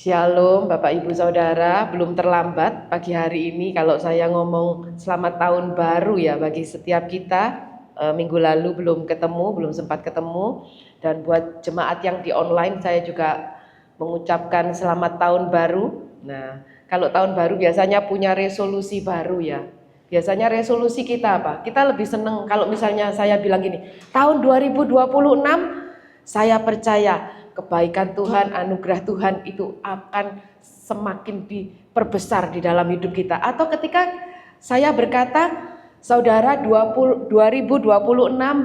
Shalom Bapak Ibu Saudara, belum terlambat pagi hari ini kalau saya ngomong selamat tahun baru ya bagi setiap kita. Minggu lalu belum sempat ketemu. Dan buat jemaat yang di online saya juga mengucapkan selamat tahun baru. Nah, kalau tahun baru biasanya punya resolusi baru ya. Biasanya resolusi kita apa? Kita lebih seneng kalau misalnya saya bilang gini, tahun 2026 saya percaya kebaikan Tuhan, anugerah Tuhan itu akan semakin diperbesar di dalam hidup kita. Atau ketika saya berkata, saudara 2026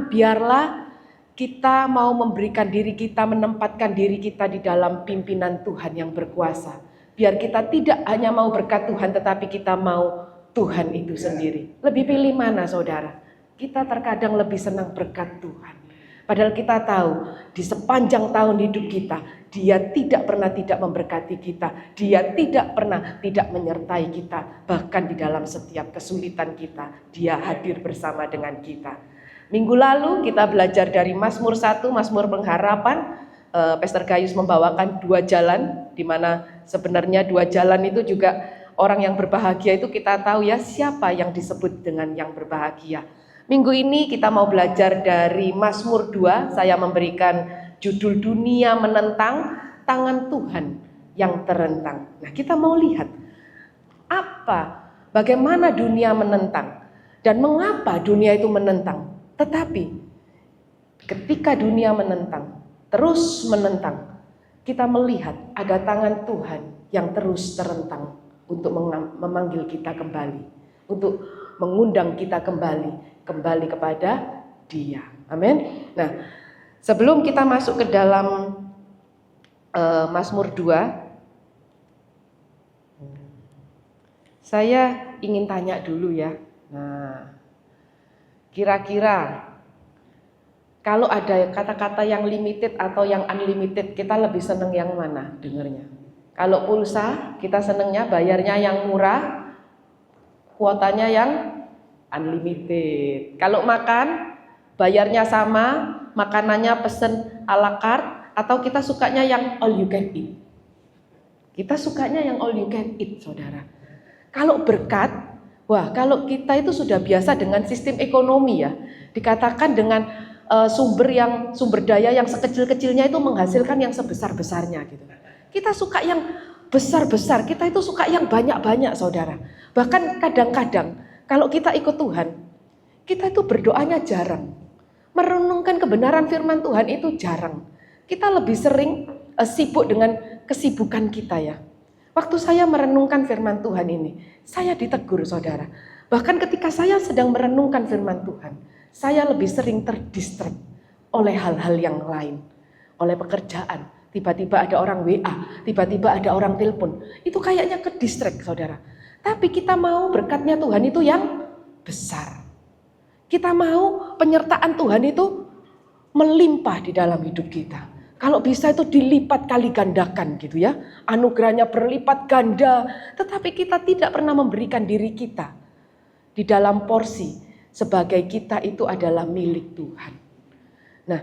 biarlah kita mau memberikan diri kita, menempatkan diri kita di dalam pimpinan Tuhan yang berkuasa. Biar kita tidak hanya mau berkat Tuhan, tetapi kita mau Tuhan itu sendiri. Lebih pilih mana saudara? Kita terkadang lebih senang berkat Tuhan. Padahal kita tahu di sepanjang tahun hidup kita, Dia tidak pernah tidak memberkati kita. Dia tidak pernah tidak menyertai kita. Bahkan di dalam setiap kesulitan kita, Dia hadir bersama dengan kita. Minggu lalu kita belajar dari Mazmur 1, Mazmur pengharapan. Pastor Gayus membawakan 2 jalan, di mana sebenarnya 2 jalan itu juga orang yang berbahagia itu kita tahu ya siapa yang disebut dengan yang berbahagia. Minggu ini kita mau belajar dari Mazmur 2, saya memberikan judul dunia menentang, tangan Tuhan yang terentang. Nah, kita mau lihat bagaimana dunia menentang dan mengapa dunia itu menentang. Tetapi ketika dunia menentang, terus menentang, kita melihat ada tangan Tuhan yang terus terentang untuk memanggil kita kembali, untuk mengundang kita kembali kepada Dia. Amin. Nah, sebelum kita masuk ke dalam Mazmur 2, saya ingin tanya dulu ya. Nah, kira-kira kalau ada kata-kata yang limited atau yang unlimited, kita lebih seneng yang mana dengernya? Kalau pulsa, kita senengnya bayarnya yang murah, kuotanya yang unlimited. Kalau makan, bayarnya sama, makanannya pesen a la carte, atau kita sukanya yang all you can eat. Kita sukanya yang all you can eat, saudara. Kalau berkat, kalau kita itu sudah biasa dengan sistem ekonomi ya, dikatakan dengan sumber daya yang sekecil-kecilnya itu menghasilkan yang sebesar-besarnya gitu. Kita suka yang besar-besar, kita itu suka yang banyak-banyak, saudara. Bahkan kadang-kadang kalau kita ikut Tuhan, kita itu berdoanya jarang. Merenungkan kebenaran firman Tuhan itu jarang. Kita lebih sering sibuk dengan kesibukan kita ya. Waktu saya merenungkan firman Tuhan ini, saya ditegur saudara. Bahkan ketika saya sedang merenungkan firman Tuhan, saya lebih sering terdistract oleh hal-hal yang lain. Oleh pekerjaan, tiba-tiba ada orang WA, tiba-tiba ada orang telepon. Itu kayaknya ke distract saudara. Tapi kita mau berkatnya Tuhan itu yang besar. Kita mau penyertaan Tuhan itu melimpah di dalam hidup kita. Kalau bisa itu dilipat kali gandakan gitu ya. Anugerahnya berlipat ganda. Tetapi kita tidak pernah memberikan diri kita di dalam porsi sebagai kita itu adalah milik Tuhan. Nah,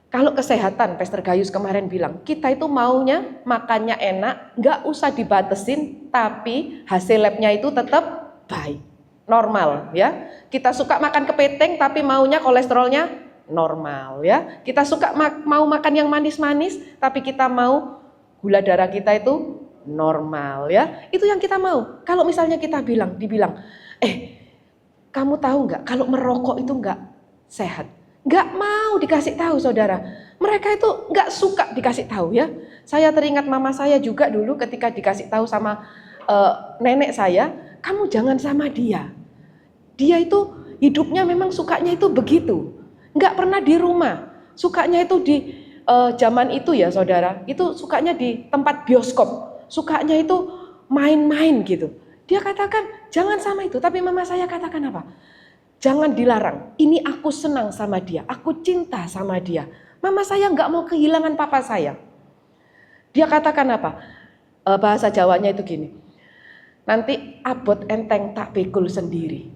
kalau kesehatan, Pastor Gayus kemarin bilang, kita itu maunya makannya enak, gak usah dibatesin, tapi hasil labnya itu tetap baik, normal ya. Kita suka makan kepiting, tapi maunya kolesterolnya normal ya. Kita suka mau makan yang manis-manis, tapi kita mau gula darah kita itu normal ya. Itu yang kita mau. Kalau misalnya kita dibilang, kamu tahu gak kalau merokok itu gak sehat? Gak mau dikasih tahu saudara. Mereka itu gak suka dikasih tahu ya. Saya teringat mama saya juga dulu ketika dikasih tahu sama nenek saya, kamu jangan sama dia. Dia itu hidupnya memang sukanya itu begitu. Gak pernah di rumah. Sukanya itu di zaman itu ya saudara. Itu sukanya di tempat bioskop. Sukanya itu main-main gitu. Dia katakan jangan sama itu. Tapi mama saya katakan apa? Jangan dilarang, ini aku senang sama dia, aku cinta sama dia. Mama saya gak mau kehilangan papa saya. Dia katakan apa? Bahasa Jawanya itu gini, nanti abot enteng tak pikul sendiri.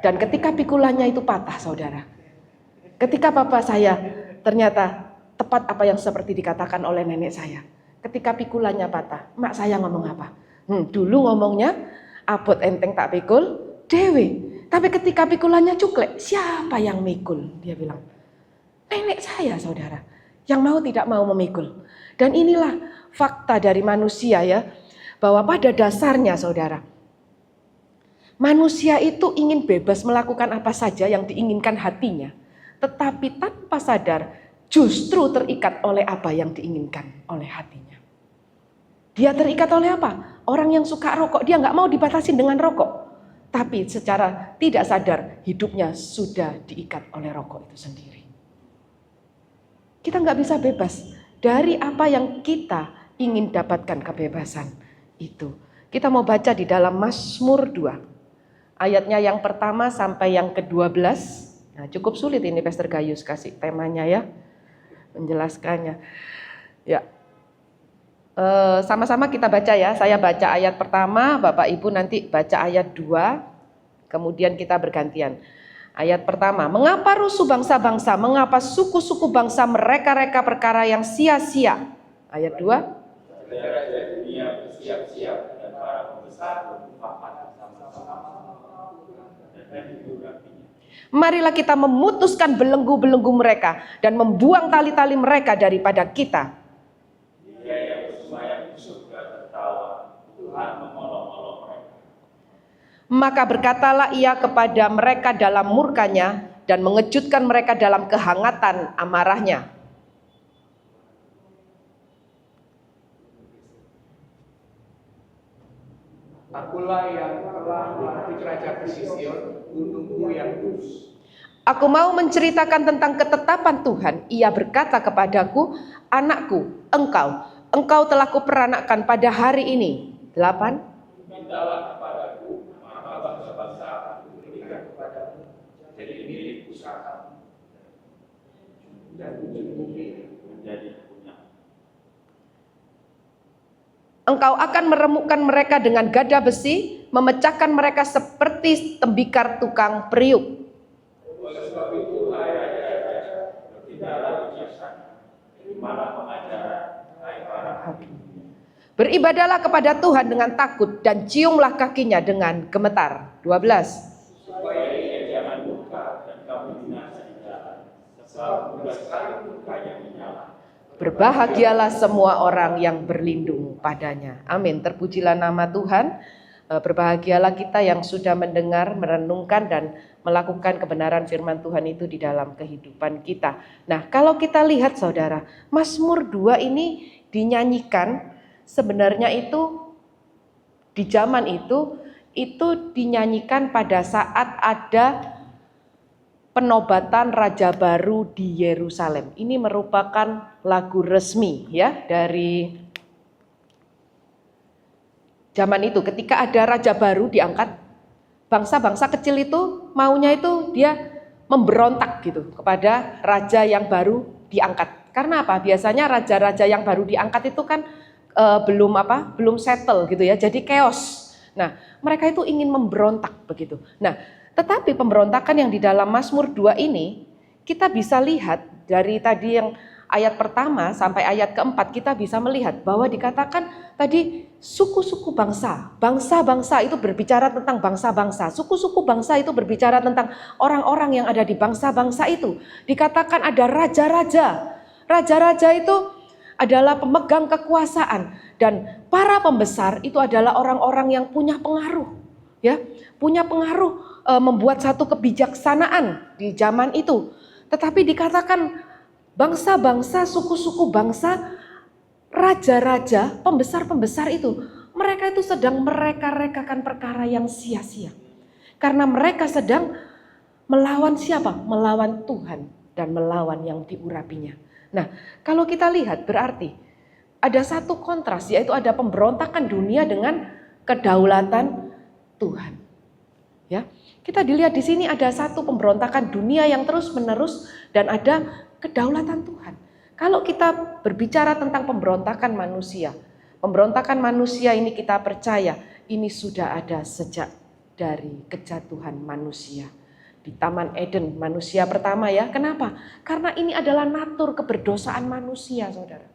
Dan ketika pikulannya itu patah saudara. Ketika papa saya ternyata tepat apa yang seperti dikatakan oleh nenek saya. ketika pikulannya patah. Mak saya ngomong apa? Dulu ngomongnya abot enteng tak pikul dewe. Tapi ketika pikulannya cuklek, siapa yang mikul? Dia bilang, nenek saya saudara, yang mau tidak mau memikul. Dan inilah fakta dari manusia ya, bahwa pada dasarnya saudara, manusia itu ingin bebas melakukan apa saja yang diinginkan hatinya, tetapi tanpa sadar justru terikat oleh apa yang diinginkan oleh hatinya. Dia terikat oleh apa? Orang yang suka rokok, dia nggak mau dibatasi dengan rokok. Tapi secara tidak sadar hidupnya sudah diikat oleh rokok itu sendiri. Kita nggak bisa bebas dari apa yang kita ingin dapatkan kebebasan itu. Kita mau baca di dalam Mazmur 2. Ayatnya yang pertama sampai yang ke-12. Nah, cukup sulit ini Pastor Gayus kasih temanya ya, menjelaskannya. Ya, sama-sama kita baca ya. Saya baca ayat pertama, Bapak Ibu nanti baca ayat 2, kemudian kita bergantian. Ayat pertama, mengapa rusuh bangsa-bangsa, mengapa suku-suku bangsa mereka-reka perkara yang sia-sia. Ayat 2, raja dunia bersiap-siap dan para pembesar bermufakat bersama-sama. Marilah kita memutuskan belenggu-belenggu mereka dan membuang tali-tali mereka daripada kita. Dia yang bersemayam di surga tertawa, Tuhan menolong-nolong mereka. Maka berkatalah ia kepada mereka dalam murkanya dan mengejutkan mereka dalam kehangatan amarahnya. Akulah yang telah melatih raja di Sion, gunungku yang kudus. Aku mau menceritakan tentang ketetapan Tuhan. Ia berkata kepadaku, anakku, engkau telah kuperanakkan pada hari ini. 8. Mintalah kepadaku, maka bangsa-bangsa akan kuberikan kepadamu, jadi milik usahamu, dan ujung bumi menjadi punya. Engkau akan meremukkan mereka dengan gada besi, memecahkan mereka seperti tembikar tukang periuk. Oleh sebab itu, hai raja-raja, bertindaklah bijaksana, terimalah pengajaran, hai para hakim. Beribadalah kepada Tuhan dengan takut dan ciumlah kakinya dengan gemetar. 12. Supaya ia jangan murka dan kamu binasa di jalan, sebab mudah sekali murkanya menyala. Berbahagialah semua orang yang berlindung padanya. Amin. Terpujilah nama Tuhan. Berbahagialah kita yang sudah mendengar, merenungkan dan melakukan kebenaran firman Tuhan itu di dalam kehidupan kita. Nah, kalau kita lihat saudara, Mazmur 2 ini dinyanyikan sebenarnya itu di zaman itu dinyanyikan pada saat ada penobatan Raja Baru di Yerusalem. Ini merupakan lagu resmi ya dari zaman itu. Ketika ada Raja Baru diangkat, bangsa-bangsa kecil itu maunya itu dia memberontak gitu kepada raja yang baru diangkat. Karena apa? Biasanya raja-raja yang baru diangkat itu kan belum settle gitu ya. Jadi chaos. Nah, mereka itu ingin memberontak begitu. Nah, tetapi pemberontakan yang di dalam Mazmur 2 ini kita bisa lihat dari tadi yang ayat pertama sampai ayat keempat, kita bisa melihat bahwa dikatakan tadi suku-suku bangsa, bangsa-bangsa itu berbicara tentang bangsa-bangsa, suku-suku bangsa itu berbicara tentang orang-orang yang ada di bangsa-bangsa itu. Dikatakan ada raja-raja, raja-raja itu adalah pemegang kekuasaan dan para pembesar itu adalah orang-orang yang punya pengaruh, ya, punya pengaruh membuat satu kebijaksanaan di zaman itu. Tetapi dikatakan bangsa-bangsa, suku-suku bangsa, raja-raja, pembesar-pembesar itu, mereka itu sedang mereka-rekakan perkara yang sia-sia. Karena mereka sedang melawan siapa? Melawan Tuhan dan melawan yang diurapinya. Nah, kalau kita lihat berarti ada satu kontras, yaitu ada pemberontakan dunia dengan kedaulatan Tuhan. Ya, kita dilihat di sini ada satu pemberontakan dunia yang terus-menerus dan ada kedaulatan Tuhan. Kalau kita berbicara tentang pemberontakan manusia ini kita percaya ini sudah ada sejak dari kejatuhan manusia. Di Taman Eden manusia pertama ya. Kenapa? Karena ini adalah natur keberdosaan manusia, saudara.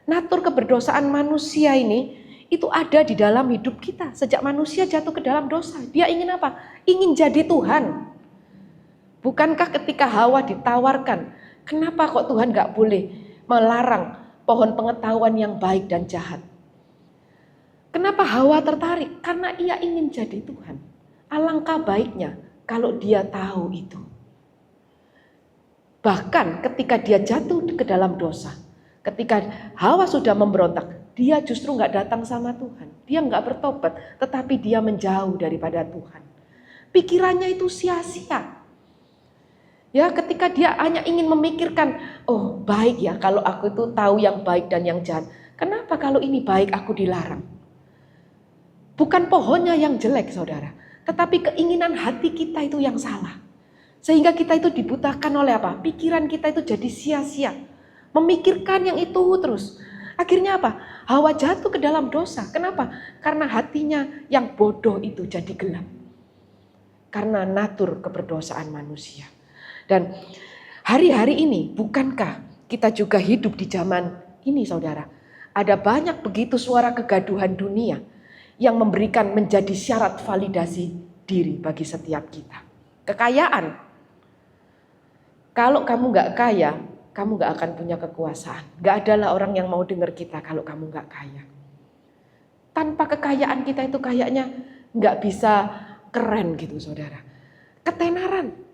Natur keberdosaan manusia ini itu ada di dalam hidup kita. Sejak manusia jatuh ke dalam dosa, dia ingin apa? Ingin jadi Tuhan. Bukankah ketika Hawa ditawarkan, kenapa kok Tuhan gak boleh melarang pohon pengetahuan yang baik dan jahat? Kenapa Hawa tertarik? Karena ia ingin jadi Tuhan. Alangkah baiknya kalau dia tahu itu. Bahkan ketika dia jatuh ke dalam dosa, ketika Hawa sudah memberontak, dia justru gak datang sama Tuhan. Dia gak bertobat, tetapi dia menjauh daripada Tuhan. Pikirannya itu sia-sia. Ya, ketika dia hanya ingin memikirkan, oh baik ya kalau aku itu tahu yang baik dan yang jahat. Kenapa kalau ini baik aku dilarang? Bukan pohonnya yang jelek saudara, tetapi keinginan hati kita itu yang salah. Sehingga kita itu dibutakan oleh apa? Pikiran kita itu jadi sia-sia. Memikirkan yang itu terus. Akhirnya apa? Hawa jatuh ke dalam dosa. Kenapa? Karena hatinya yang bodoh itu jadi gelap. Karena natur keberdosaan manusia. Dan hari-hari ini bukankah kita juga hidup di zaman ini saudara? Ada banyak begitu suara kegaduhan dunia yang memberikan menjadi syarat validasi diri bagi setiap kita. Kekayaan. Kalau kamu gak kaya, kamu gak akan punya kekuasaan. Gak adalah orang yang mau dengar kita kalau kamu gak kaya. Tanpa kekayaan kita itu kayaknya gak bisa keren gitu saudara. Ketenaran.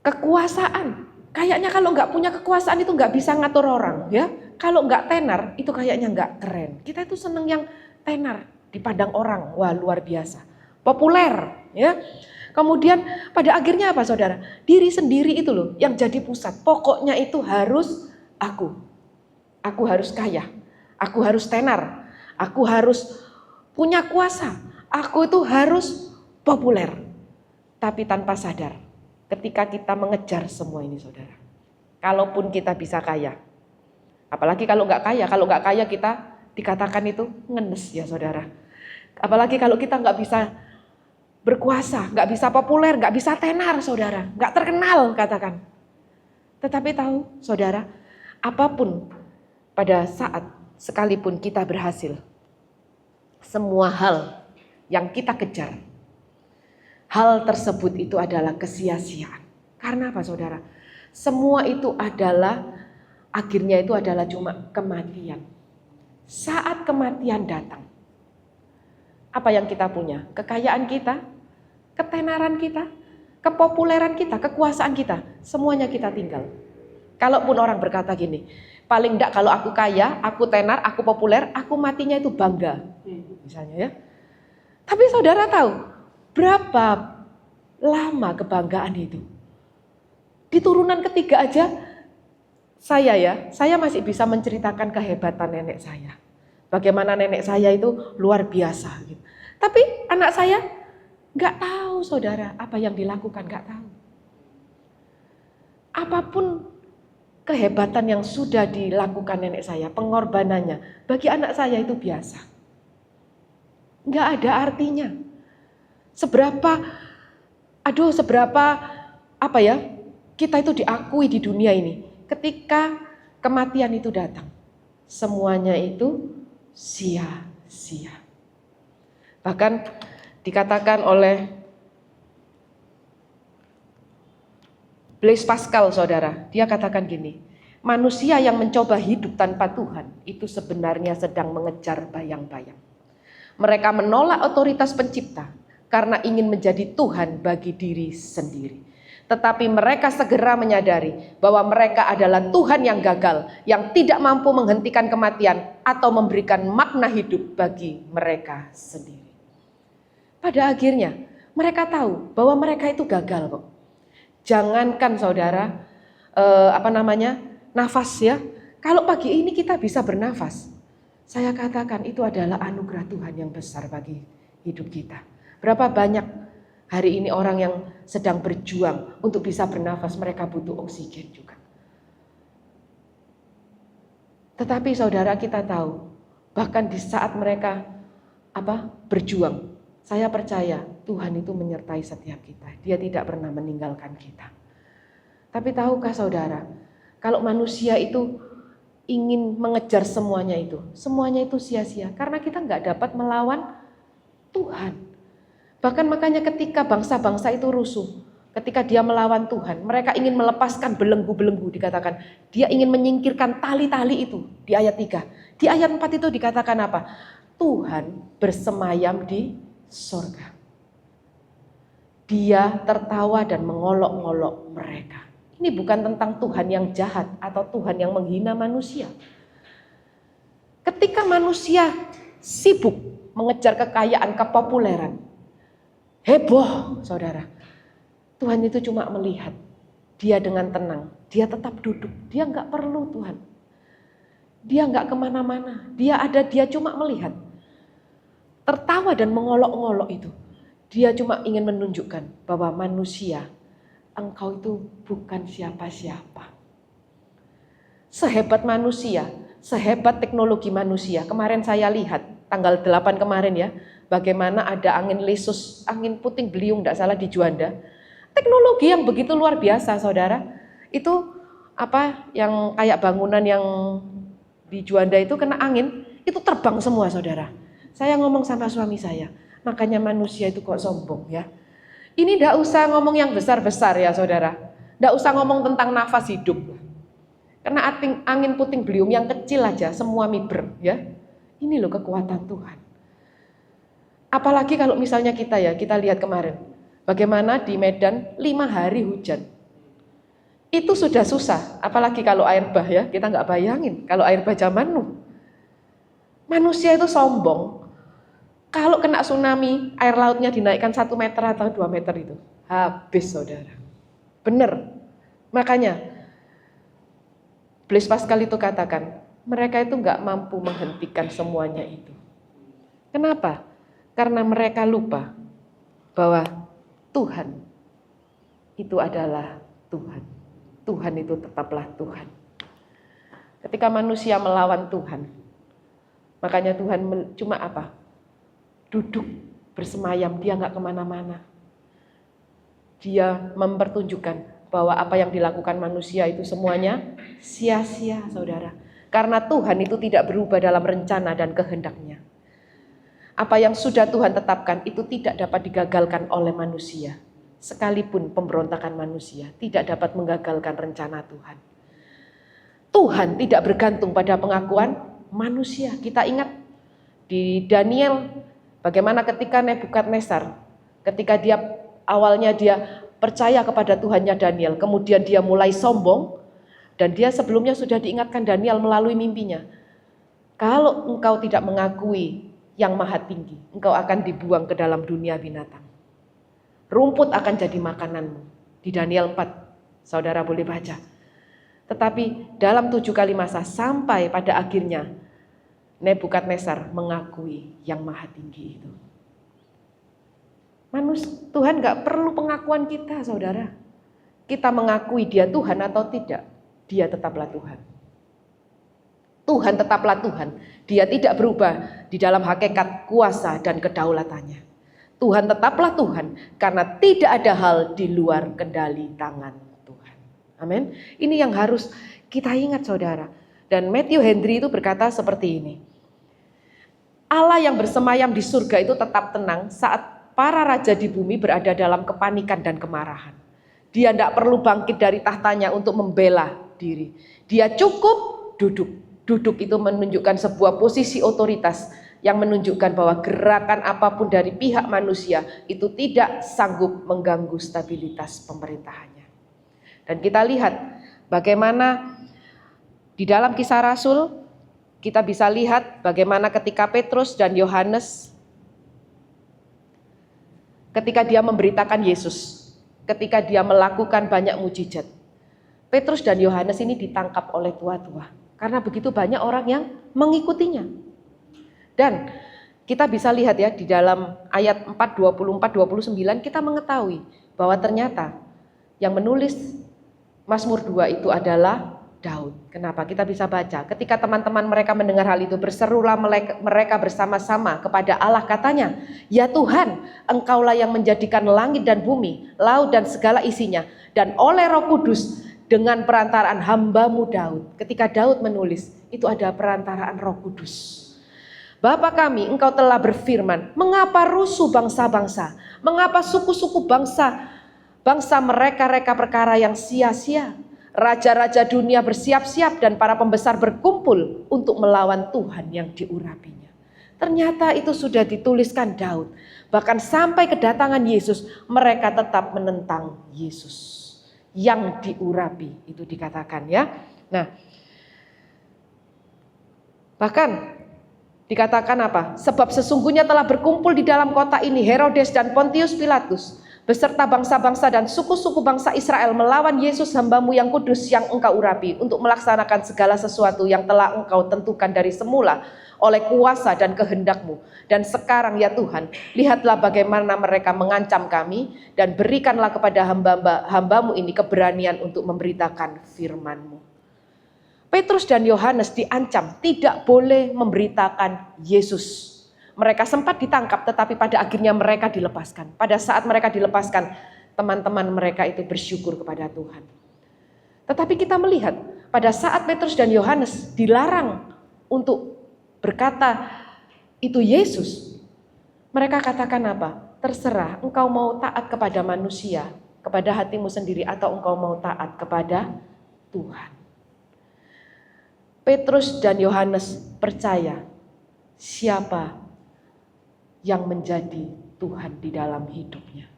Kekuasaan, kayaknya kalau nggak punya kekuasaan itu nggak bisa ngatur orang, ya. Kalau nggak tenar, itu kayaknya nggak keren. Kita itu seneng yang tenar, dipandang orang, wah luar biasa, populer, ya. Kemudian pada akhirnya apa saudara? Diri sendiri itu loh yang jadi pusat. Pokoknya itu harus aku harus kaya, aku harus tenar, aku harus punya kuasa, aku itu harus populer. Tapi tanpa sadar. Ketika kita mengejar semua ini saudara, kalaupun kita bisa kaya, apalagi kalau nggak kaya kita dikatakan itu ngenes ya saudara. Apalagi kalau kita nggak bisa berkuasa, nggak bisa populer, nggak bisa tenar saudara, nggak terkenal katakan. Tetapi tahu saudara, apapun pada saat sekalipun kita berhasil, semua hal yang kita kejar, hal tersebut itu adalah kesia-siaan. Karena apa saudara? Semua itu adalah, akhirnya itu adalah cuma kematian. Saat kematian datang, apa yang kita punya? Kekayaan kita, ketenaran kita, kepopuleran kita, kekuasaan kita, semuanya kita tinggal. Kalaupun orang berkata gini, paling enggak kalau aku kaya, aku tenar, aku populer, aku matinya itu bangga. Misalnya ya. Tapi saudara tahu, berapa lama kebanggaan itu? Di turunan ketiga aja saya masih bisa menceritakan kehebatan nenek saya. Bagaimana nenek saya itu luar biasa gitu. Tapi anak saya nggak tahu saudara apa yang dilakukan, nggak tahu. Apapun kehebatan yang sudah dilakukan nenek saya, pengorbanannya bagi anak saya itu biasa. Nggak ada artinya. Seberapa kita itu diakui di dunia ini. Ketika kematian itu datang, semuanya itu sia-sia. Bahkan dikatakan oleh Blaise Pascal saudara, dia katakan gini, manusia yang mencoba hidup tanpa Tuhan itu sebenarnya sedang mengejar bayang-bayang. Mereka menolak otoritas pencipta karena ingin menjadi Tuhan bagi diri sendiri. Tetapi mereka segera menyadari bahwa mereka adalah Tuhan yang gagal, yang tidak mampu menghentikan kematian atau memberikan makna hidup bagi mereka sendiri. Pada akhirnya mereka tahu bahwa mereka itu gagal kok. Jangankan saudara, nafas ya. Kalau pagi ini kita bisa bernafas, saya katakan itu adalah anugerah Tuhan yang besar bagi hidup kita. Berapa banyak hari ini orang yang sedang berjuang untuk bisa bernafas, mereka butuh oksigen juga. Tetapi saudara kita tahu, bahkan di saat mereka berjuang, saya percaya Tuhan itu menyertai setiap kita. Dia tidak pernah meninggalkan kita. Tapi tahukah saudara, kalau manusia itu ingin mengejar semuanya itu sia-sia karena kita nggak dapat melawan Tuhan. Bahkan makanya ketika bangsa-bangsa itu rusuh, ketika dia melawan Tuhan, mereka ingin melepaskan belenggu-belenggu, dikatakan dia ingin menyingkirkan tali-tali itu di ayat 3. Di ayat 4 itu dikatakan apa? Tuhan bersemayam di sorga. Dia tertawa dan mengolok-ngolok mereka. Ini bukan tentang Tuhan yang jahat atau Tuhan yang menghina manusia. Ketika manusia sibuk mengejar kekayaan, kepopuleran, heboh saudara, Tuhan itu cuma melihat. Dia dengan tenang, dia tetap duduk, dia nggak perlu Tuhan. Dia nggak kemana-mana, dia ada, dia cuma melihat. Tertawa dan mengolok-ngolok itu, dia cuma ingin menunjukkan bahwa manusia, engkau itu bukan siapa-siapa. Sehebat manusia, sehebat teknologi manusia. Kemarin saya lihat, tanggal 8 kemarin ya, bagaimana ada angin lesus, angin puting beliung tidak salah di Juanda. Teknologi yang begitu luar biasa saudara. Itu apa yang kayak bangunan yang di Juanda itu kena angin, itu terbang semua saudara. Saya ngomong sama suami saya, makanya manusia itu kok sombong ya. Ini tidak usah ngomong yang besar-besar ya saudara. Tidak usah ngomong tentang nafas hidup. Karena angin puting beliung yang kecil aja semua miber ya. Ini loh kekuatan Tuhan. Apalagi kalau misalnya kita lihat kemarin. Bagaimana di Medan 5 hari hujan. Itu sudah susah. Apalagi kalau air bah ya. Kita nggak bayangin kalau air bah zaman Nuh. Manusia itu sombong. Kalau kena tsunami, air lautnya dinaikkan 1 meter atau 2 meter itu. Habis saudara. Benar. Makanya, Blaise Pascal itu katakan, mereka itu nggak mampu menghentikan semuanya itu. Kenapa? Karena mereka lupa bahwa Tuhan itu adalah Tuhan. Tuhan itu tetaplah Tuhan. Ketika manusia melawan Tuhan, makanya Tuhan cuma apa? Duduk bersemayam, dia nggak kemana-mana. Dia mempertunjukkan bahwa apa yang dilakukan manusia itu semuanya sia-sia saudara. Karena Tuhan itu tidak berubah dalam rencana dan kehendaknya. Apa yang sudah Tuhan tetapkan itu tidak dapat digagalkan oleh manusia. Sekalipun pemberontakan manusia tidak dapat menggagalkan rencana Tuhan. Tuhan tidak bergantung pada pengakuan manusia. Kita ingat di Daniel, bagaimana ketika Nebukadnezar, ketika dia awalnya dia percaya kepada Tuhannya Daniel, kemudian dia mulai sombong, dan dia sebelumnya sudah diingatkan Daniel melalui mimpinya. Kalau engkau tidak mengakui yang maha tinggi, engkau akan dibuang ke dalam dunia binatang. Rumput akan jadi makananmu. Di Daniel 4, saudara boleh baca. Tetapi dalam 7 kali masa sampai pada akhirnya Nebukadnezar mengakui yang maha tinggi itu. Tuhan gak perlu pengakuan kita saudara. Kita mengakui dia Tuhan atau tidak, dia tetaplah Tuhan. Tuhan tetaplah Tuhan. Dia tidak berubah di dalam hakikat kuasa dan kedaulatannya. Tuhan tetaplah Tuhan karena tidak ada hal di luar kendali tangan Tuhan. Amin. Ini yang harus kita ingat saudara. Dan Matthew Henry itu berkata seperti ini. Allah yang bersemayam di surga itu tetap tenang saat para raja di bumi berada dalam kepanikan dan kemarahan. Dia tidak perlu bangkit dari tahtanya untuk membela diri. Dia cukup duduk. Duduk itu menunjukkan sebuah posisi otoritas yang menunjukkan bahwa gerakan apapun dari pihak manusia itu tidak sanggup mengganggu stabilitas pemerintahannya. Dan kita lihat bagaimana di dalam Kisah Rasul kita bisa lihat bagaimana ketika Petrus dan Yohanes ketika dia memberitakan Yesus, ketika dia melakukan banyak mujizat, Petrus dan Yohanes ini ditangkap oleh tua-tua karena begitu banyak orang yang mengikutinya. Dan kita bisa lihat ya di dalam ayat 4, 24, 29 kita mengetahui bahwa ternyata yang menulis Mazmur 2 itu adalah Daud. Kenapa? Kita bisa baca. Ketika teman-teman mereka mendengar hal itu, berserulah mereka bersama-sama kepada Allah, katanya, "Ya Tuhan, Engkaulah yang menjadikan langit dan bumi, laut dan segala isinya, dan oleh Roh Kudus dengan perantaraan hamba-Mu Daud. Ketika Daud menulis, itu ada perantaraan Roh Kudus. Bapa kami, Engkau telah berfirman, mengapa rusuh bangsa-bangsa, mengapa suku-suku bangsa mereka-reka perkara yang sia-sia. Raja-raja dunia bersiap-siap dan para pembesar berkumpul untuk melawan Tuhan yang diurapinya. Ternyata itu sudah dituliskan Daud. Bahkan sampai kedatangan Yesus, mereka tetap menentang Yesus yang diurapi, itu dikatakan ya. Nah, bahkan dikatakan apa? Sebab sesungguhnya telah berkumpul di dalam kota ini Herodes dan Pontius Pilatus beserta bangsa-bangsa dan suku-suku bangsa Israel melawan Yesus hamba-Mu yang kudus yang Engkau urapi untuk melaksanakan segala sesuatu yang telah Engkau tentukan dari semula oleh kuasa dan kehendak-Mu. Dan sekarang ya Tuhan, lihatlah bagaimana mereka mengancam kami dan berikanlah kepada hamba-Mu ini keberanian untuk memberitakan firman-Mu. Petrus dan Yohanes diancam tidak boleh memberitakan Yesus. Mereka sempat ditangkap tetapi pada akhirnya mereka dilepaskan. Pada saat mereka dilepaskan, teman-teman mereka itu bersyukur kepada Tuhan. Tetapi kita melihat pada saat Petrus dan Yohanes dilarang untuk berkata itu Yesus, mereka katakan apa? Terserah, engkau mau taat kepada manusia, kepada hatimu sendiri, atau engkau mau taat kepada Tuhan. Petrus dan Yohanes percaya siapa yang menjadi Tuhan di dalam hidupnya.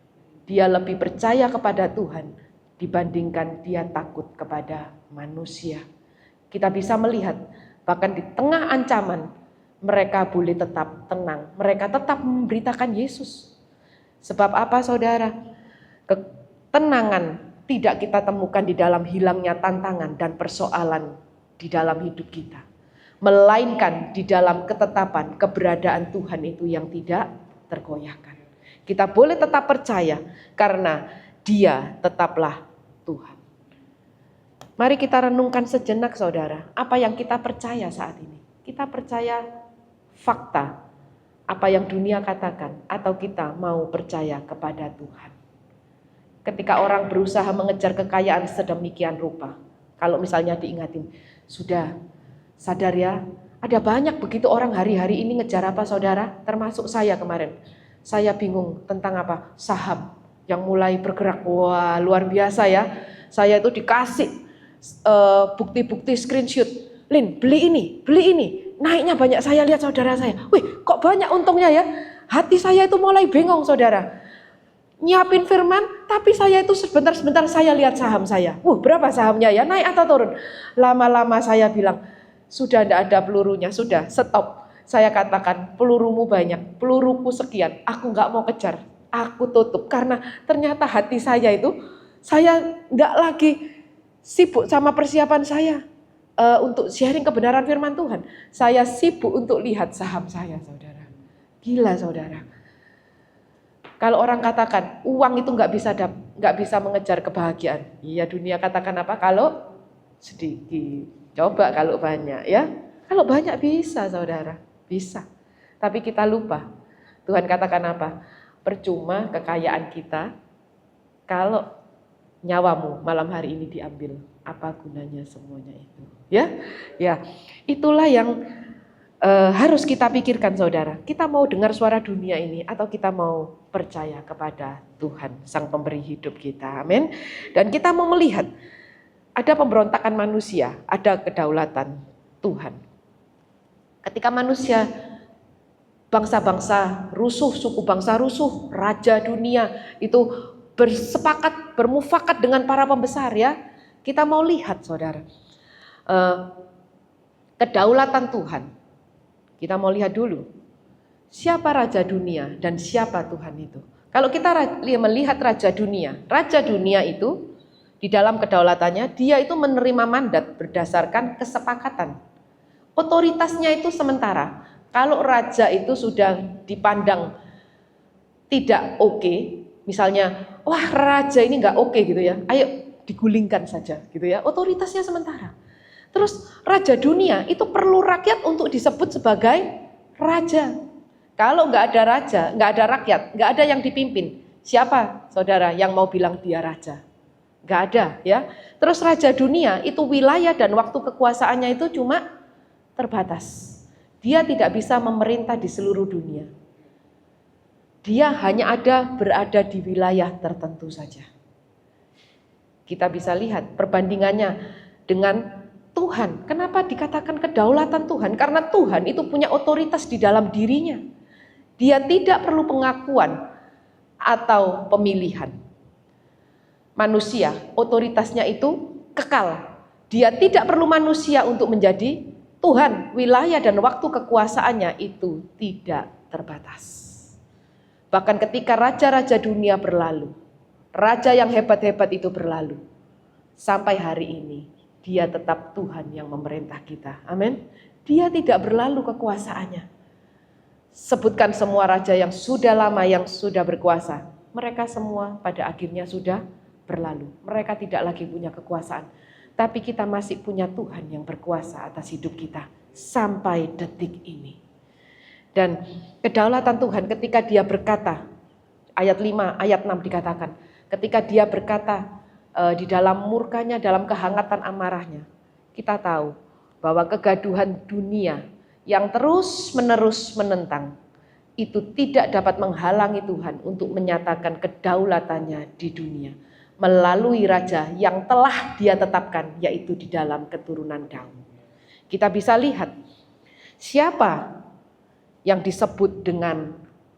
Dia lebih percaya kepada Tuhan dibandingkan dia takut kepada manusia. Kita bisa melihat bahkan di tengah ancaman mereka boleh tetap tenang. Mereka tetap memberitakan Yesus. Sebab apa saudara? Ketenangan tidak kita temukan di dalam hilangnya tantangan dan persoalan di dalam hidup kita. Melainkan di dalam ketetapan keberadaan Tuhan itu yang tidak tergoyahkan. Kita boleh tetap percaya karena Dia tetaplah Tuhan. Mari kita renungkan sejenak saudara, apa yang kita percaya saat ini. Kita percaya fakta, apa yang dunia katakan, atau kita mau percaya kepada Tuhan. Ketika orang berusaha mengejar kekayaan sedemikian rupa, kalau misalnya diingatin, sudah sadar ya, ada banyak begitu orang hari-hari ini ngejar apa saudara, termasuk saya kemarin. Saya bingung tentang apa? Saham yang mulai bergerak, wah luar biasa ya. Saya itu dikasih bukti-bukti screenshot, Lin beli ini, naiknya banyak. Saya lihat saudara saya, wih kok banyak untungnya ya. Hati saya itu mulai bingung saudara. Nyiapin firman, tapi saya itu sebentar saya lihat saham saya. Berapa sahamnya ya, naik atau turun? Lama-lama saya bilang, sudah tidak ada pelurunya, sudah stop. Saya katakan, pelurumu banyak, peluruku sekian, aku nggak mau kejar, aku tutup. Karena ternyata hati saya itu, saya nggak lagi sibuk sama persiapan saya untuk sharing kebenaran firman Tuhan. Saya sibuk untuk lihat saham saya saudara. Gila saudara. Kalau orang katakan uang itu nggak bisa mengejar kebahagiaan. Iya dunia katakan apa? Kalau sedikit, coba kalau banyak ya. Kalau banyak bisa saudara, bisa. Tapi kita lupa. Tuhan katakan apa? Percuma kekayaan kita kalau nyawamu malam hari ini diambil. Apa gunanya semuanya itu? Ya, itulah yang harus kita pikirkan saudara. Kita mau dengar suara dunia ini atau kita mau percaya kepada Tuhan Sang Pemberi hidup kita. Amin. Dan kita mau melihat ada pemberontakan manusia, ada kedaulatan Tuhan. Ketika manusia, bangsa-bangsa rusuh, suku bangsa rusuh, raja dunia itu bersepakat, bermufakat dengan para pembesar ya. Kita mau lihat saudara, kedaulatan Tuhan. Kita mau lihat dulu, siapa raja dunia dan siapa Tuhan itu. Kalau kita melihat raja dunia itu di dalam kedaulatannya, dia itu menerima mandat berdasarkan kesepakatan. Otoritasnya itu sementara. Kalau raja itu sudah dipandang tidak oke, misalnya, wah raja ini nggak oke gitu ya, ayo digulingkan saja gitu ya, otoritasnya sementara. Terus raja dunia itu perlu rakyat untuk disebut sebagai raja. Kalau nggak ada raja, nggak ada rakyat, nggak ada yang dipimpin, siapa saudara yang mau bilang dia raja? Nggak ada ya. Terus raja dunia itu wilayah dan waktu kekuasaannya itu cuma terbatas. Dia tidak bisa memerintah di seluruh dunia. Dia hanya berada di wilayah tertentu saja. Kita bisa lihat perbandingannya dengan Tuhan. Kenapa dikatakan kedaulatan Tuhan? Karena Tuhan itu punya otoritas di dalam dirinya. Dia tidak perlu pengakuan atau pemilihan. Manusia, otoritasnya itu kekal. Dia tidak perlu manusia untuk menjadi Tuhan. Wilayah dan waktu kekuasaannya itu tidak terbatas. Bahkan ketika raja-raja dunia berlalu, raja yang hebat-hebat itu berlalu, sampai hari ini Dia tetap Tuhan yang memerintah kita. Amin. Dia tidak berlalu kekuasaannya. Sebutkan semua raja yang sudah lama yang sudah berkuasa. Mereka semua pada akhirnya sudah berlalu. Mereka tidak lagi punya kekuasaan. Tapi kita masih punya Tuhan yang berkuasa atas hidup kita sampai detik ini. Dan kedaulatan Tuhan ketika Dia berkata, ayat 5, ayat 6 dikatakan, ketika Dia berkata, di dalam murkanya, dalam kehangatan amarahnya, kita tahu bahwa kegaduhan dunia yang terus-menerus menentang itu tidak dapat menghalangi Tuhan untuk menyatakan kedaulatannya di dunia melalui raja yang telah Dia tetapkan, yaitu di dalam keturunan Daud. Kita bisa lihat siapa yang disebut dengan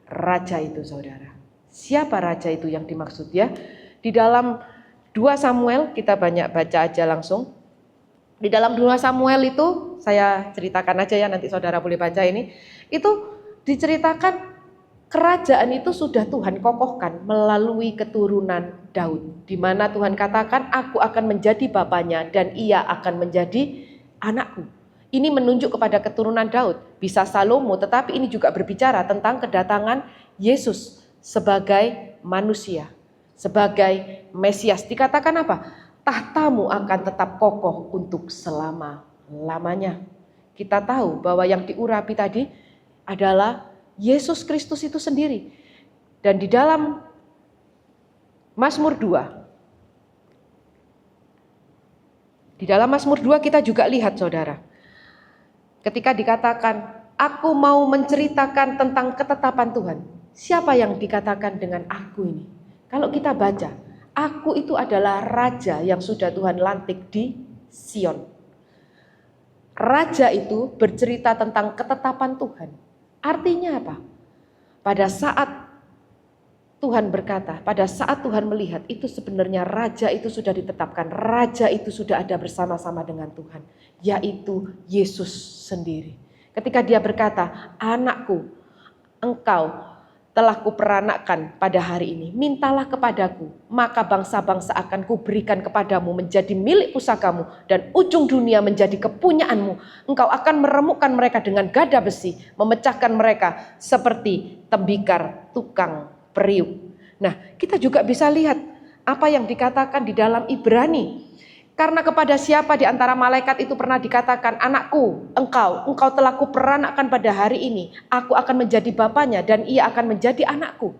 raja itu, saudara. Siapa raja itu yang dimaksud ya? Di dalam 2 Samuel, kita banyak baca aja langsung. Di dalam 2 Samuel itu, saya ceritakan aja ya, nanti saudara boleh baca ini. Itu diceritakan kerajaan itu sudah Tuhan kokohkan melalui keturunan Daud. Di mana Tuhan katakan, aku akan menjadi bapaknya dan ia akan menjadi anakku. Ini menunjuk kepada keturunan Daud. Bisa Salomo, tetapi ini juga berbicara tentang kedatangan Yesus sebagai manusia. Sebagai Mesias. Dikatakan apa? Tahtamu akan tetap kokoh untuk selama-lamanya. Kita tahu bahwa yang diurapi tadi adalah Yesus Kristus itu sendiri. Dan di dalam Mazmur 2. Di dalam Mazmur 2 kita juga lihat, saudara. Ketika dikatakan, aku mau menceritakan tentang ketetapan Tuhan. Siapa yang dikatakan dengan aku ini? Kalau kita baca, aku itu adalah raja yang sudah Tuhan lantik di Sion. Raja itu bercerita tentang ketetapan Tuhan. Artinya apa? Pada saat Tuhan berkata, pada saat Tuhan melihat, itu sebenarnya raja itu sudah ditetapkan. Raja itu sudah ada bersama-sama dengan Tuhan, yaitu Yesus sendiri. Ketika Dia berkata, anakku, engkau telah kuperanakkan pada hari ini, mintalah kepadaku, maka bangsa-bangsa akan kuberikan kepadamu menjadi milik pusakamu dan ujung dunia menjadi kepunyaanmu. Engkau akan meremukkan mereka dengan gada besi, memecahkan mereka seperti tembikar tukang periuk. Nah, kita juga bisa lihat apa yang dikatakan di dalam Ibrani. Karena kepada siapa di antara malaikat itu pernah dikatakan, anakku, engkau telah kuperanakkan pada hari ini. Aku akan menjadi bapaknya dan ia akan menjadi anakku.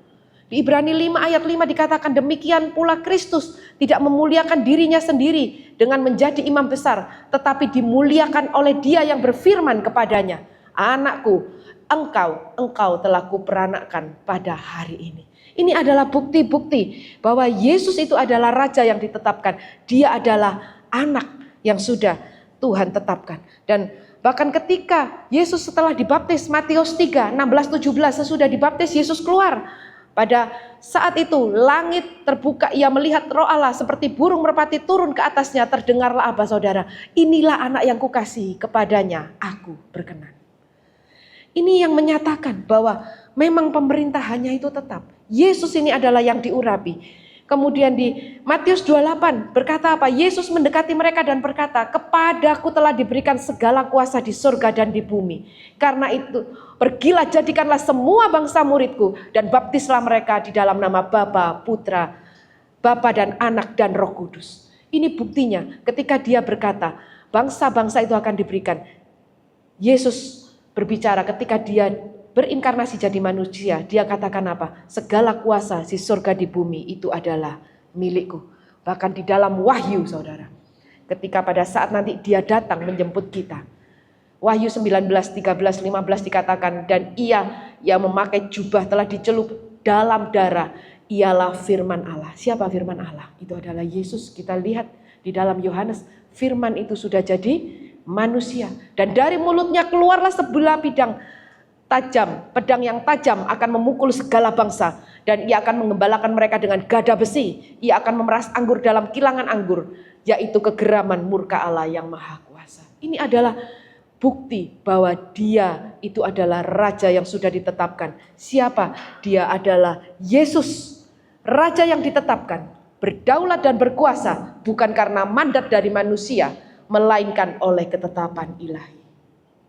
Di Ibrani 5 ayat 5 dikatakan, demikian pula Kristus tidak memuliakan dirinya sendiri dengan menjadi imam besar, tetapi dimuliakan oleh Dia yang berfirman kepadanya, anakku, engkau telah kuperanakkan pada hari ini. Ini adalah bukti-bukti bahwa Yesus itu adalah raja yang ditetapkan. Dia adalah anak yang sudah Tuhan tetapkan. Dan bahkan ketika Yesus setelah dibaptis, Matius 3, 16-17, sesudah dibaptis Yesus keluar. Pada saat itu langit terbuka, ia melihat Roh Allah seperti burung merpati turun ke atasnya. Terdengarlah apa, saudara? Inilah anak yang kukasihi, kepadanya aku berkenan. Ini yang menyatakan bahwa memang pemerintahannya itu tetap. Yesus ini adalah yang diurapi. Kemudian di Matius 28 berkata apa? Yesus mendekati mereka dan berkata, kepadaku telah diberikan segala kuasa di surga dan di bumi. Karena itu pergilah, jadikanlah semua bangsa muridku dan baptislah mereka di dalam nama Bapa, Putra, Bapa dan Anak dan Roh Kudus. Ini buktinya ketika Dia berkata bangsa-bangsa itu akan diberikan. Yesus berbicara ketika Dia berinkarnasi jadi manusia, Dia katakan apa? Segala kuasa di surga di bumi itu adalah milikku. Bahkan di dalam Wahyu, saudara. Ketika pada saat nanti dia datang menjemput kita. Wahyu 19, 13, 15 dikatakan, dan ia yang memakai jubah telah dicelup dalam darah, ialah firman Allah. Siapa firman Allah? Itu adalah Yesus. Kita lihat di dalam Yohanes, firman itu sudah jadi manusia. Dan dari mulutnya keluarlah sebelah pedang yang tajam akan memukul segala bangsa. Dan ia akan mengembalakan mereka dengan gada besi. Ia akan memeras anggur dalam kilangan anggur, yaitu kegeraman murka Allah yang maha kuasa. Ini adalah bukti bahwa dia itu adalah raja yang sudah ditetapkan. Siapa? Dia adalah Yesus, raja yang ditetapkan, berdaulat dan berkuasa bukan karena mandat dari manusia, melainkan oleh ketetapan ilahi.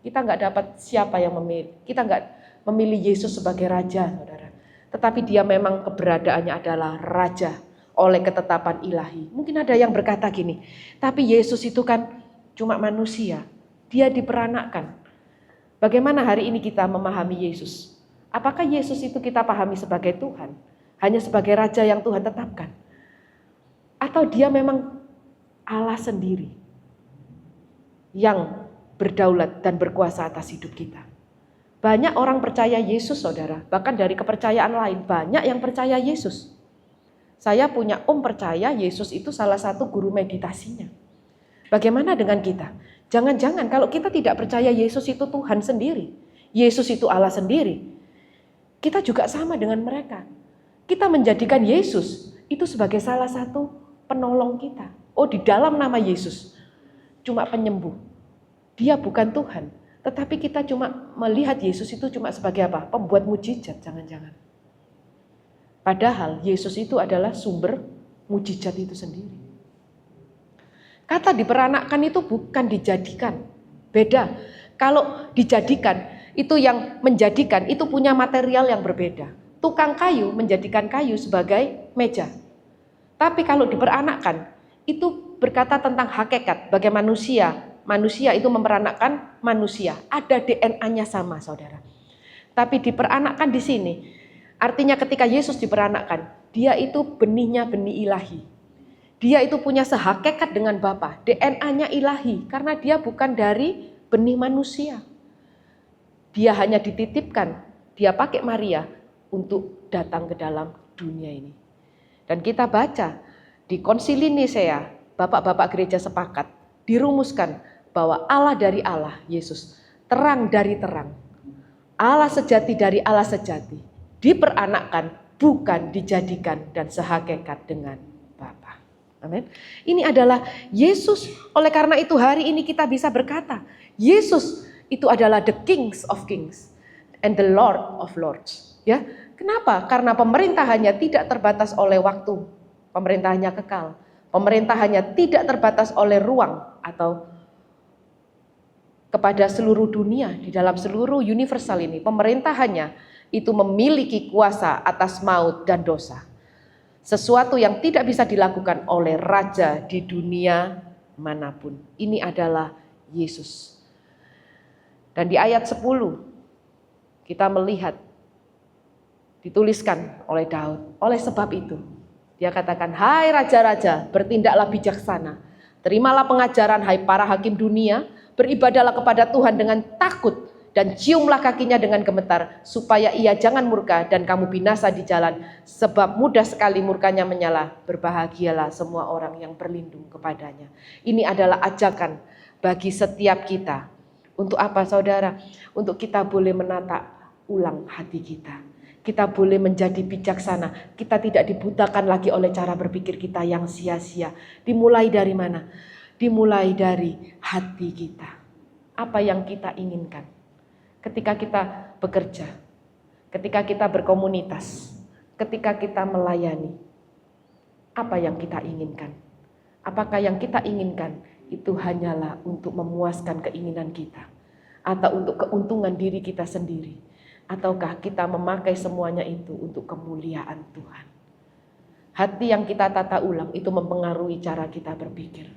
Kita nggak dapat siapa yang memilih. Kita nggak memilih Yesus sebagai raja, saudara. Tetapi dia memang keberadaannya adalah raja oleh ketetapan ilahi. Mungkin ada yang berkata gini, tapi Yesus itu kan cuma manusia. Dia diperanakkan. Bagaimana hari ini kita memahami Yesus? Apakah Yesus itu kita pahami sebagai Tuhan? Hanya sebagai raja yang Tuhan tetapkan? Atau dia memang Allah sendiri yang berdaulat dan berkuasa atas hidup kita? Banyak orang percaya Yesus, saudara. Bahkan dari kepercayaan lain, banyak yang percaya Yesus. Saya punya percaya Yesus itu salah satu guru meditasinya. Bagaimana dengan kita? Jangan-jangan kalau kita tidak percaya Yesus itu Tuhan sendiri, Yesus itu Allah sendiri, kita juga sama dengan mereka. Kita menjadikan Yesus itu sebagai salah satu penolong kita. Oh, di dalam nama Yesus cuma penyembuh. Dia bukan Tuhan, tetapi kita cuma melihat Yesus itu cuma sebagai apa? Pembuat mujizat, jangan-jangan. Padahal Yesus itu adalah sumber mujizat itu sendiri. Kata diperanakkan itu bukan dijadikan. Beda. Kalau dijadikan, itu yang menjadikan, itu punya material yang berbeda. Tukang kayu menjadikan kayu sebagai meja. Tapi kalau diperanakkan, itu berkata tentang hakikat. Bagi manusia itu memperanakkan manusia. Ada DNA-nya sama, saudara. Tapi diperanakkan di sini, artinya ketika Yesus diperanakkan, dia itu benihnya benih ilahi. Dia itu punya sehakikat dengan Bapa, DNA-nya ilahi karena dia bukan dari benih manusia. Dia hanya dititipkan, dia pakai Maria untuk datang ke dalam dunia ini. Dan kita baca di Konsili Nisea, bapak-bapak gereja sepakat, dirumuskan bahwa Allah dari Allah, Yesus, terang dari terang, Allah sejati dari Allah sejati, diperanakkan, bukan dijadikan dan sehakikat dengan Bapa. Amin. Ini adalah Yesus. Oleh karena itu hari ini kita bisa berkata, Yesus itu adalah the Kings of Kings and the Lord of Lords. Ya, kenapa? Karena pemerintahannya tidak terbatas oleh waktu. Pemerintahannya kekal. Pemerintahannya tidak terbatas oleh ruang atau kepada seluruh dunia di dalam seluruh universal ini. Pemerintahannya itu memiliki kuasa atas maut dan dosa. Sesuatu yang tidak bisa dilakukan oleh raja di dunia manapun. Ini adalah Yesus. Dan di ayat 10 kita melihat dituliskan oleh Daud. Oleh sebab itu dia katakan, hai raja-raja, bertindaklah bijaksana. Terimalah pengajaran hai para hakim dunia. Beribadahlah kepada Tuhan dengan takut. Dan ciumlah kakinya dengan gemetar, supaya ia jangan murka dan kamu binasa di jalan, sebab mudah sekali murkanya menyala. Berbahagialah semua orang yang berlindung kepadanya. Ini adalah ajakan bagi setiap kita. Untuk apa, saudara? Untuk kita boleh menata ulang hati kita. Kita boleh menjadi bijaksana. Kita tidak dibutakan lagi oleh cara berpikir kita yang sia-sia. Dimulai dari mana? Dimulai dari hati kita. Apa yang kita inginkan? Ketika kita bekerja, ketika kita berkomunitas, ketika kita melayani, apa yang kita inginkan? Apakah yang kita inginkan itu hanyalah untuk memuaskan keinginan kita, atau untuk keuntungan diri kita sendiri, ataukah kita memakai semuanya itu untuk kemuliaan Tuhan? Hati yang kita tata ulang itu mempengaruhi cara kita berpikir,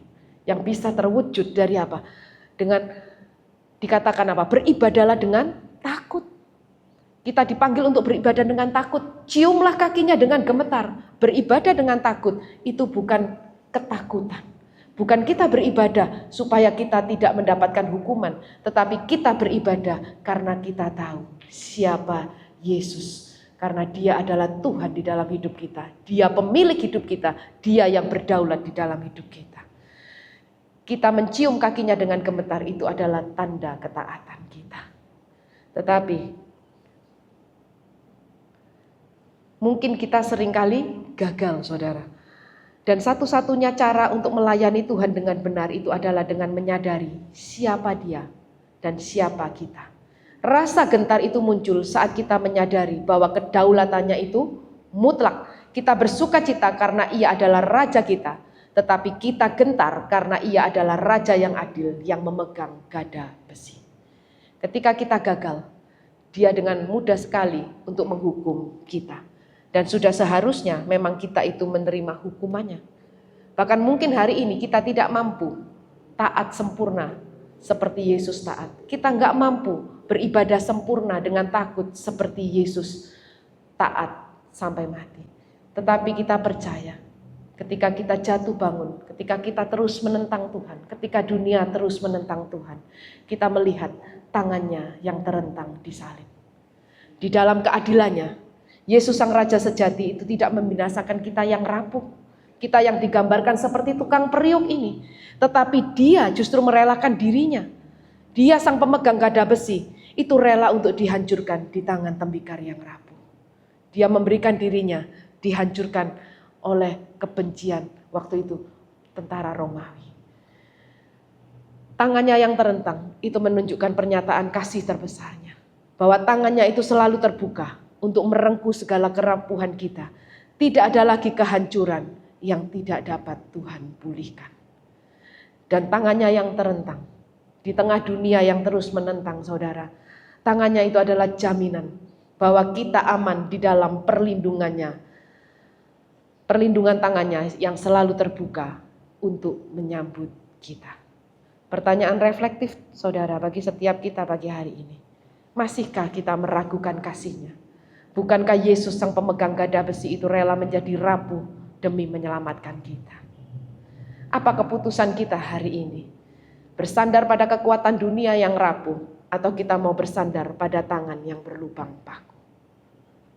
yang bisa terwujud dari apa? Dengan dikatakan apa? Beribadahlah dengan takut. Kita dipanggil untuk beribadah dengan takut. Ciumlah kakinya dengan gemetar. Beribadah dengan takut itu bukan ketakutan. Bukan kita beribadah supaya kita tidak mendapatkan hukuman, tetapi kita beribadah karena kita tahu siapa Yesus. Karena Dia adalah Tuhan di dalam hidup kita. Dia pemilik hidup kita. Dia yang berdaulat di dalam hidup kita. Kita mencium kakinya dengan gemetar, itu adalah tanda ketaatan kita. Tetapi mungkin kita seringkali gagal, saudara. Dan satu-satunya cara untuk melayani Tuhan dengan benar itu adalah dengan menyadari siapa Dia dan siapa kita. Rasa gentar itu muncul saat kita menyadari bahwa kedaulatannya itu mutlak. Kita bersuka cita karena Ia adalah Raja kita, tetapi kita gentar karena Ia adalah Raja yang adil yang memegang gada besi. Ketika kita gagal, Dia dengan mudah sekali untuk menghukum kita. Dan sudah seharusnya memang kita itu menerima hukumannya. Bahkan mungkin hari ini kita tidak mampu taat sempurna seperti Yesus taat. Kita nggak mampu beribadah sempurna dengan takut seperti Yesus taat sampai mati. Tetapi kita percaya ketika kita jatuh bangun, ketika kita terus menentang Tuhan, ketika dunia terus menentang Tuhan, kita melihat tangannya yang terentang di salib. Di dalam keadilannya, Yesus Sang Raja sejati itu tidak membinasakan kita yang rapuh, kita yang digambarkan seperti tukang periuk ini, tetapi Dia justru merelakan dirinya. Dia sang pemegang gada besi, itu rela untuk dihancurkan di tangan tembikar yang rapuh. Dia memberikan dirinya dihancurkan oleh kebencian waktu itu tentara Romawi. Tangannya yang terentang itu menunjukkan pernyataan kasih terbesarnya, bahwa tangannya itu selalu terbuka untuk merengkuh segala kerapuhan kita. Tidak ada lagi kehancuran yang tidak dapat Tuhan pulihkan. Dan tangannya yang terentang di tengah dunia yang terus menentang, saudara. Tangannya itu adalah jaminan bahwa kita aman di dalam perlindungannya. Perlindungan tangannya yang selalu terbuka untuk menyambut kita. Pertanyaan reflektif, saudara, bagi setiap kita pagi hari ini. Masihkah kita meragukan kasih-Nya? Bukankah Yesus sang pemegang gada besi itu rela menjadi rapuh demi menyelamatkan kita? Apa keputusan kita hari ini? Bersandar pada kekuatan dunia yang rapuh, atau kita mau bersandar pada tangan yang berlubang paku?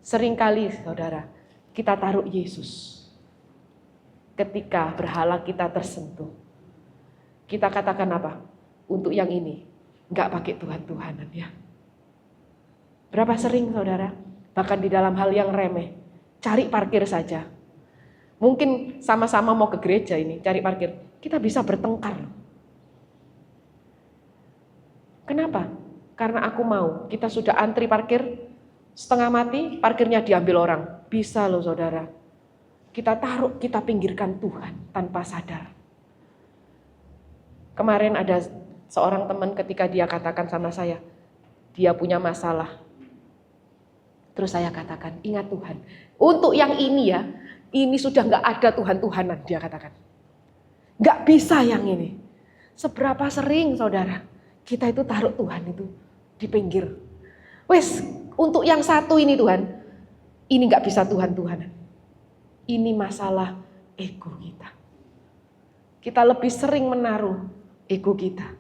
Seringkali, saudara, kita taruh Yesus. Ketika berhala kita tersentuh, kita katakan apa? Untuk yang ini, enggak pakai Tuhan-Tuhanan ya. Berapa sering, saudara? Bahkan di dalam hal yang remeh, cari parkir saja. Mungkin sama-sama mau ke gereja ini, cari parkir. Kita bisa bertengkar. Kenapa? Karena aku mau, kita sudah antri parkir, setengah mati, parkirnya diambil orang. Bisa loh, saudara. Kita taruh, kita pinggirkan Tuhan tanpa sadar. Kemarin ada seorang teman ketika dia katakan sama saya, dia punya masalah. Terus saya katakan, ingat Tuhan, untuk yang ini ya, ini sudah gak ada Tuhan-Tuhanan, dia katakan. Gak bisa yang ini. Seberapa sering, saudara, kita itu taruh Tuhan itu di pinggir. Wes, untuk yang satu ini Tuhan, ini gak bisa Tuhan-Tuhanan. Ini masalah ego kita. Kita lebih sering menaruh ego kita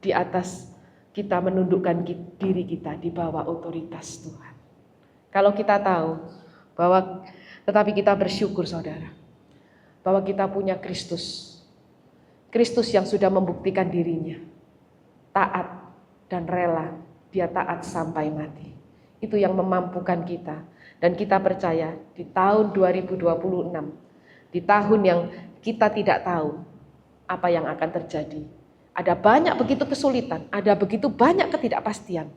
di atas kita menundukkan diri kita di bawah otoritas Tuhan. Kalau kita tahu bahwa, tetapi kita bersyukur, saudara, bahwa kita punya Kristus. Kristus yang sudah membuktikan dirinya. Taat dan rela, Dia taat sampai mati. Itu yang memampukan kita. Dan kita percaya di tahun 2026, di tahun yang kita tidak tahu apa yang akan terjadi. Ada banyak begitu kesulitan, ada begitu banyak ketidakpastian.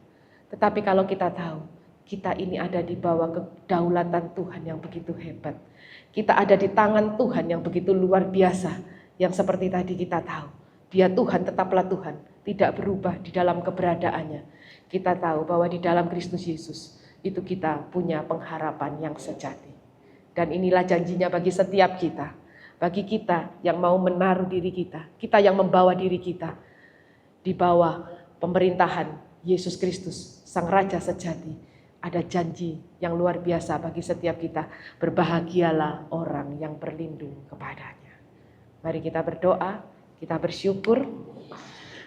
Tetapi kalau kita tahu, kita ini ada di bawah kedaulatan Tuhan yang begitu hebat. Kita ada di tangan Tuhan yang begitu luar biasa. Yang seperti tadi kita tahu, Dia Tuhan, tetaplah Tuhan, tidak berubah di dalam keberadaannya. Kita tahu bahwa di dalam Kristus Yesus, itu kita punya pengharapan yang sejati. Dan inilah janjinya bagi setiap kita. Bagi kita yang mau menaruh diri kita, kita yang membawa diri kita di bawah pemerintahan Yesus Kristus, Sang Raja sejati. Ada janji yang luar biasa bagi setiap kita. Berbahagialah orang yang berlindung kepadanya. Mari kita berdoa, kita bersyukur.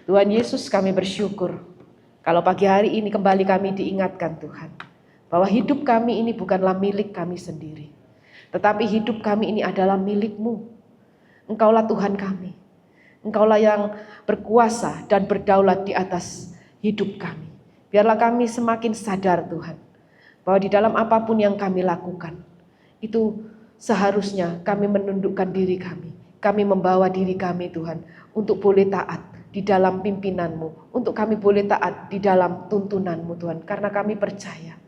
Tuhan Yesus, kami bersyukur kalau pagi hari ini kembali kami diingatkan Tuhan, bahwa hidup kami ini bukanlah milik kami sendiri, tetapi hidup kami ini adalah milik-Mu. Engkaulah Tuhan kami. Engkaulah yang berkuasa dan berdaulat di atas hidup kami. Biarlah kami semakin sadar Tuhan, bahwa di dalam apapun yang kami lakukan, itu seharusnya kami menundukkan diri kami. Kami membawa diri kami Tuhan untuk boleh taat di dalam pimpinan-Mu, untuk kami boleh taat di dalam tuntunan-Mu Tuhan. Karena kami percaya,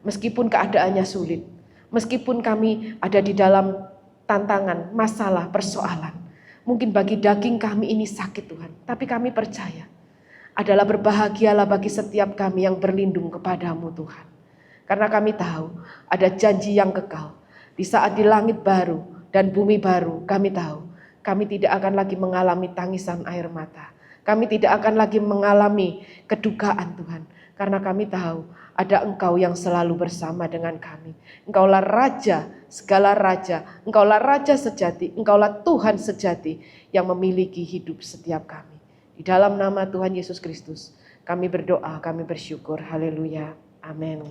meskipun keadaannya sulit, meskipun kami ada di dalam tantangan, masalah, persoalan, mungkin bagi daging kami ini sakit Tuhan, tapi kami percaya adalah berbahagialah bagi setiap kami yang berlindung kepadamu Tuhan. Karena kami tahu ada janji yang kekal. Di saat di langit baru dan bumi baru, kami tahu kami tidak akan lagi mengalami tangisan air mata. Kami tidak akan lagi mengalami kedukaan Tuhan. Karena kami tahu ada Engkau yang selalu bersama dengan kami. Engkaulah Raja, segala Raja. Engkaulah Raja sejati, Engkaulah Tuhan sejati yang memiliki hidup setiap kami. Di dalam nama Tuhan Yesus Kristus, kami berdoa, kami bersyukur. Haleluya. Amin.